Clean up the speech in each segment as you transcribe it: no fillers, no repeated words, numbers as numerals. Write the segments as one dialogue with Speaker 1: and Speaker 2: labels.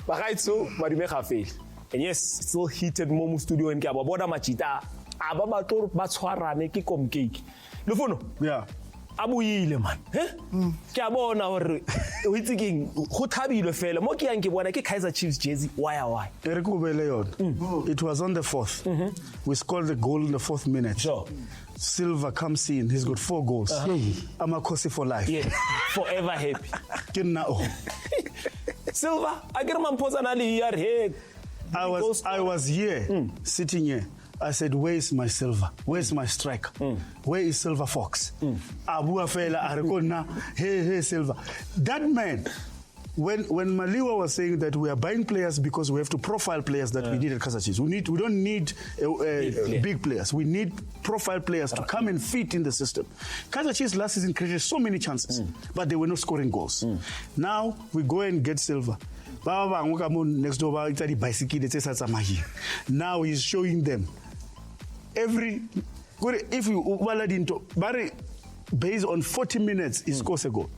Speaker 1: Bagaitso madume ga fele. And yes, still heated mo studio and ke ba bona machita aba ba tlo ba tshwarane ke komcake. Lufuno?
Speaker 2: Yeah.
Speaker 1: Abuyile man. Ke a bona hore o itse keng go thabile fela mo ke yang ke bona ke Kaizer Chiefs jersey why?
Speaker 2: It was on the 4th. We scored the goal in the 4th minute.
Speaker 1: Sure.
Speaker 2: Silva comes in. He's got 4 goals. I'm a Kosi for life.
Speaker 1: Yeah. Forever happy. Silva, I get my personally here.
Speaker 2: I was here, sitting here. I said, where is my Silva? Where's my striker? Where is Silva Fox? Abu Afela, Arekona, hey, Silva. That man, when Maliwa was saying that we are buying players because we have to profile players that we need at Kaizer Chiefs. We don't need big players. We need profile players to come and fit in the system. Kaizer Chiefs last season created so many chances, but they were not scoring goals. Now we go and get Silva. Next door, now he's showing them if you based on 40 minutes, he scores a goal.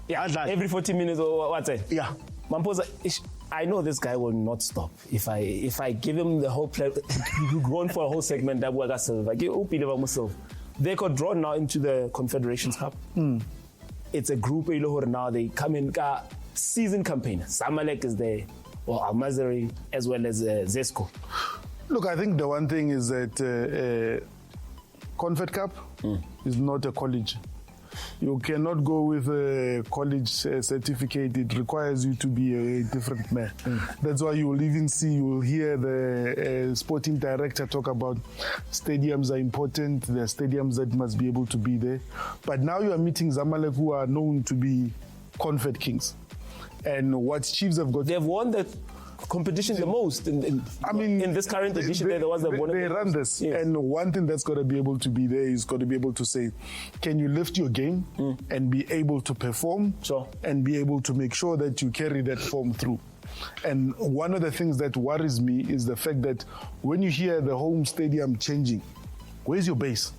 Speaker 1: Yeah, every 40 minutes or what's it?
Speaker 2: Yeah.
Speaker 1: Mamposa, I know this guy will not stop. If I give him the whole play, going for a whole segment, that will they got drawn now into the Confederation Cup. It's a group now. They come in season campaign. Zamalek is there, or Masry as well as Zesco.
Speaker 3: Look, I think the one thing is that Confed Cup is not a college. You cannot go with a college certificate. It requires you to be a different man. That's why you will even see, you will hear the sporting director talk about stadiums are important. There are stadiums that must be able to be there. But now you are meeting Zamalek, who are known to be Confed kings. And what Chiefs have got...
Speaker 1: They've won the competition the most in this current edition. They
Speaker 3: run this. Yes. And one thing that's got to be able to be there is got to be able to say, can you lift your game and be able to perform and be able to make sure that you carry that form through. And one of the things that worries me is the fact that when you hear the home stadium changing, where's your base?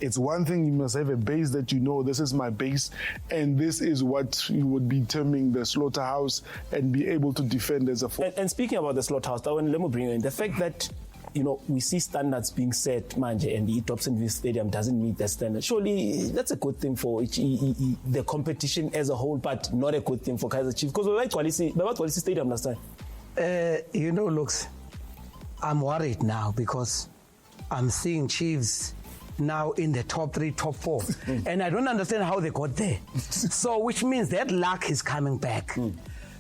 Speaker 3: It's one thing, you must have a base that you know, this is my base, and this is what you would be terming the slaughterhouse and be able to defend as a force.
Speaker 1: And speaking about the slaughterhouse, let me bring in the fact that, we see standards being set, manje, and the Dobsonville Stadium doesn't meet that standard. Surely that's a good thing for the competition as a whole, but not a good thing for Kaizer Chiefs. Because we like Quality Stadium last time.
Speaker 4: Looks, I'm worried now because I'm seeing Chiefs now in the top 3, top 4. And I don't understand how they got there. So, which means that luck is coming back.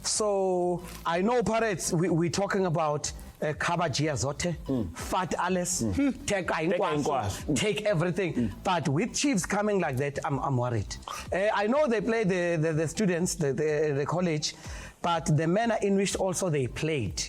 Speaker 4: So, I know, Pirates, we're talking about Kabajia Zote, Fat Alice, take everything. But with Chiefs coming like that, I'm worried. I know they play the students, the college, but the manner in which also they played,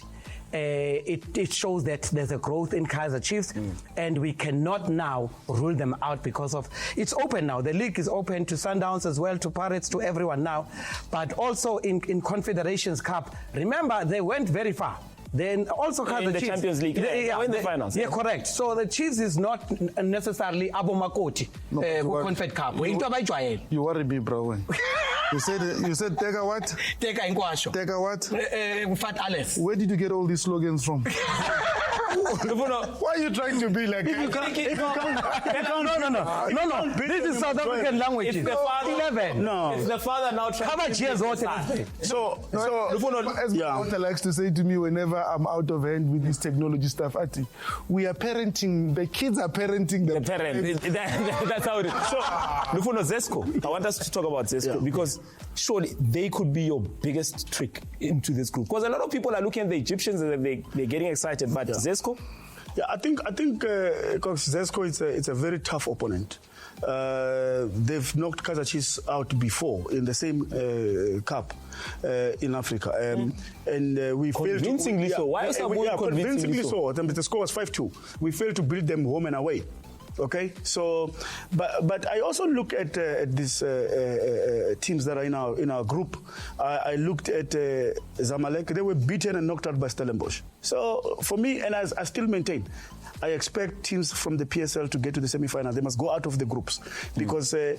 Speaker 4: it shows that there's a growth in Kaizer Chiefs, and we cannot now rule them out because of it's open now. The league is open to Sundowns as well, to Pirates, to everyone now. But also in Confederations Cup, remember they went very far. Then also Kaizer
Speaker 1: Chiefs. Champions League, in the finals.
Speaker 4: Yeah, correct. So the Chiefs is not necessarily Abomakoti, Confed Cup.
Speaker 3: You worry me, bro. You said take a what?
Speaker 4: Take a inquasho.
Speaker 3: Take a what?
Speaker 4: Fat Alice.
Speaker 3: Where did you get all these slogans from? Why are you trying to be like...
Speaker 4: No. This is South African language.
Speaker 1: It's the father. 11. No. It's the father now trying to...
Speaker 3: So as my daughter likes to say to me whenever I'm out of hand with this technology stuff, Ati, we are parenting, the kids are parenting the
Speaker 1: parent. That's how it is. So, Lufuno, Zesco, I want us to talk about Zesco because surely they could be your biggest trick into this group. Because a lot of people are looking at the Egyptians and they're getting excited, but Zesco?
Speaker 2: Yeah, I think Zesco it's a very tough opponent. They've knocked Kaizer Chiefs out before in the same cup in Africa, and we failed
Speaker 1: convincingly so. Why is that
Speaker 2: convincingly so? The score was 5-2. We failed to beat them home and away. Okay, so but I also look at these teams that are in our group. I looked at Zamalek. They were beaten and knocked out by Stellenbosch. So for me, and I still maintain, I expect teams from the PSL to get to the semi-final. They must go out of the groups because, the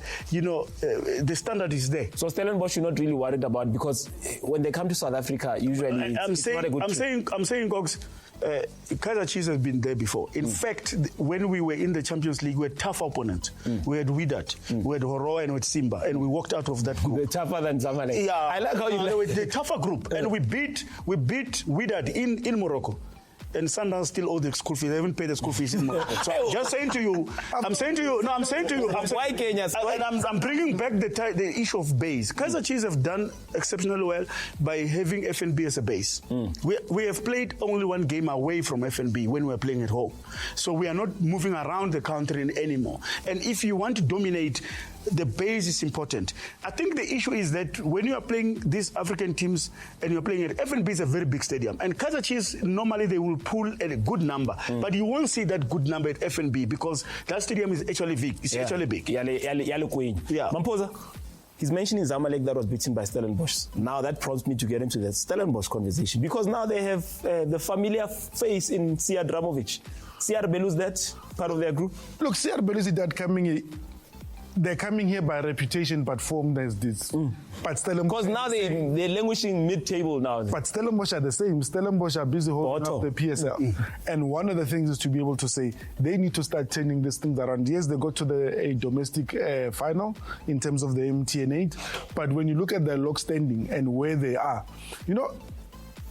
Speaker 2: standard is there.
Speaker 1: So Stellenbosch, you're not really worried about, because when they come to South Africa, usually it's not a good team.
Speaker 2: I'm saying, Gogs, Kaizer Chiefs have been there before. In fact, when we were in the Champions League, we had tough opponents. We had Belouizdad, we had Horo, and we had Simba, and we walked out of that group.
Speaker 1: They're tougher than Zamalek.
Speaker 2: Yeah,
Speaker 1: I like how you
Speaker 2: the tougher group, and we beat Belouizdad in Morocco. And Sundowns still owe the school fees. They haven't paid the school fees in Morocco. So I'm just saying to you, I'm saying to you,
Speaker 1: why Kenya?
Speaker 2: And I'm bringing back the issue of base. Kaizer Chiefs have done exceptionally well by having FNB as a base. We have played only one game away from FNB when we were playing at home. So we are not moving around the country anymore. And if you want to dominate, the base is important. I think the issue is that when you are playing these African teams and you're playing at FNB, is a very big stadium. And Kaizer Chiefs, normally they will pull at a good number. But you won't see that good number at FNB because that stadium is actually big. It's actually big.
Speaker 1: Yeah. Mamposa, he's mentioning Zamalek that was beaten by Stellenbosch. Now that prompts me to get into the Stellenbosch conversation, because now they have the familiar face in Ramovic. Belouizdad, part of their group.
Speaker 3: Look, Belouizdad they're coming here by reputation, but formed as this. But Stellenbosch,
Speaker 1: because now they're languishing mid-table now.
Speaker 3: But Stellenbosch are the same. Stellenbosch are busy holding up the PSL. And one of the things is to be able to say they need to start turning these things around. Yes, they got to a domestic final in terms of the MTN8, but when you look at their log standing and where they are,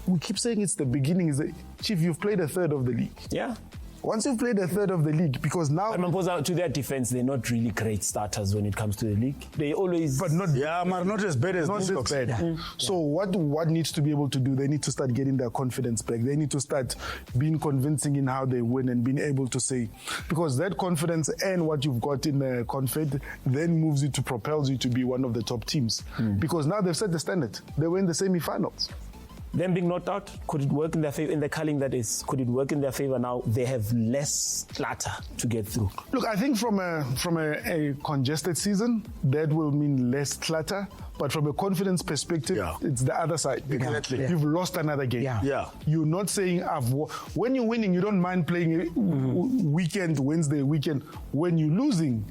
Speaker 3: we keep saying it's the beginning. Chief, you've played a third of the league.
Speaker 1: Yeah.
Speaker 3: Once you've played a third of the league, because now...
Speaker 1: But Mamposa, to their defense, they're not really great starters when it comes to the league. They always...
Speaker 3: But not...
Speaker 2: Yeah, not as bad as
Speaker 3: not as bad.
Speaker 1: Yeah.
Speaker 3: So what needs to be able to do, they need to start getting their confidence back. They need to start being convincing in how they win and being able to say... Because that confidence and what you've got in the Confed then moves you to propels you to be one of the top teams. Because now they've set the standard. They were in the semi-finals.
Speaker 1: Them being knocked out, could it work in their favor, in the culling that is? Could it work in their favor now? They have less clutter to get through.
Speaker 3: Look, I think from a congested season, that will mean less clutter. But from a confidence perspective, it's the other side.
Speaker 2: Exactly.
Speaker 3: You've lost another game.
Speaker 2: Yeah.
Speaker 3: You're not saying, when you're winning, you don't mind playing Wednesday weekend. When you're losing,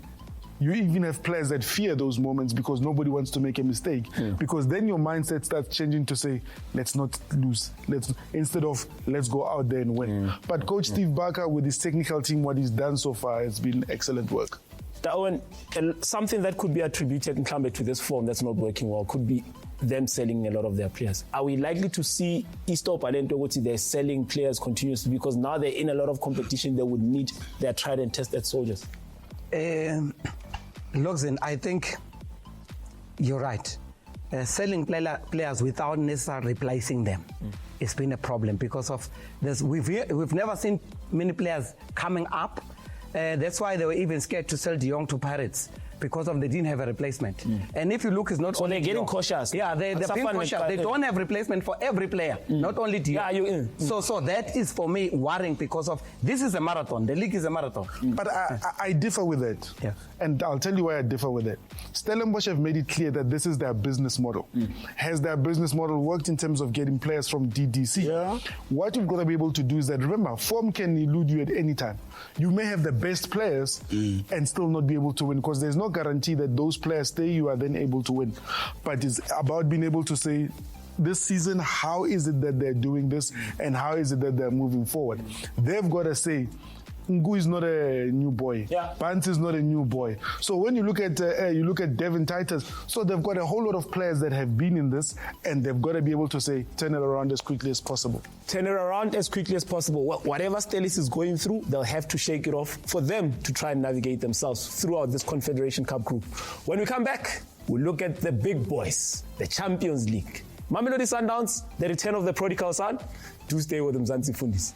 Speaker 3: you even have players that fear those moments because nobody wants to make a mistake. Because then your mindset starts changing to say, let's not lose. Instead of, let's go out there and win. But Coach Steve Barker, with his technical team, what he's done so far has been excellent work.
Speaker 1: Owen, something that could be attributed in Clambeck to this form that's not working well could be them selling a lot of their players. Are we likely to see Easter Palento, they're selling players continuously because now they're in a lot of competition, they would need their tried and tested soldiers?
Speaker 4: Loxen, I think you're right. Selling players without necessarily replacing them, it's been a problem because of this. We've never seen many players coming up. That's why they were even scared to sell De Jong to Pirates, because they didn't have a replacement. And if you look, it's not
Speaker 1: so
Speaker 4: only
Speaker 1: they're getting cautious.
Speaker 4: Yeah, they're being cautious. They don't have replacement for every player, not only De Jong. So that is for me worrying because of this is a marathon. The league is a marathon.
Speaker 3: But I differ with it.
Speaker 4: Yeah.
Speaker 3: And I'll tell you why I differ with it. Stellenbosch have made it clear that this is their business model. Has their business model worked in terms of getting players from DDC?
Speaker 2: Yeah.
Speaker 3: What you've got to be able to do is that, remember, form can elude you at any time. You may have the best players and still not be able to win, because there's no guarantee that those players stay, you are then able to win. But it's about being able to say, this season, how is it that they're doing this and how is it that they're moving forward? They've got to say, Ngu is not a new boy. Pants is not a new boy. So when you look at Devin Titus, so they've got a whole lot of players that have been in this, and they've got to be able to say, turn it around as quickly as possible.
Speaker 1: Turn it around as quickly as possible. Whatever Stellies is going through, they'll have to shake it off for them to try and navigate themselves throughout this Confederation Cup group. When we come back, we'll look at the big boys, the Champions League. Mamelodi Sundowns, the return of the prodigal son. Do stay with Mzanzi Fundiz.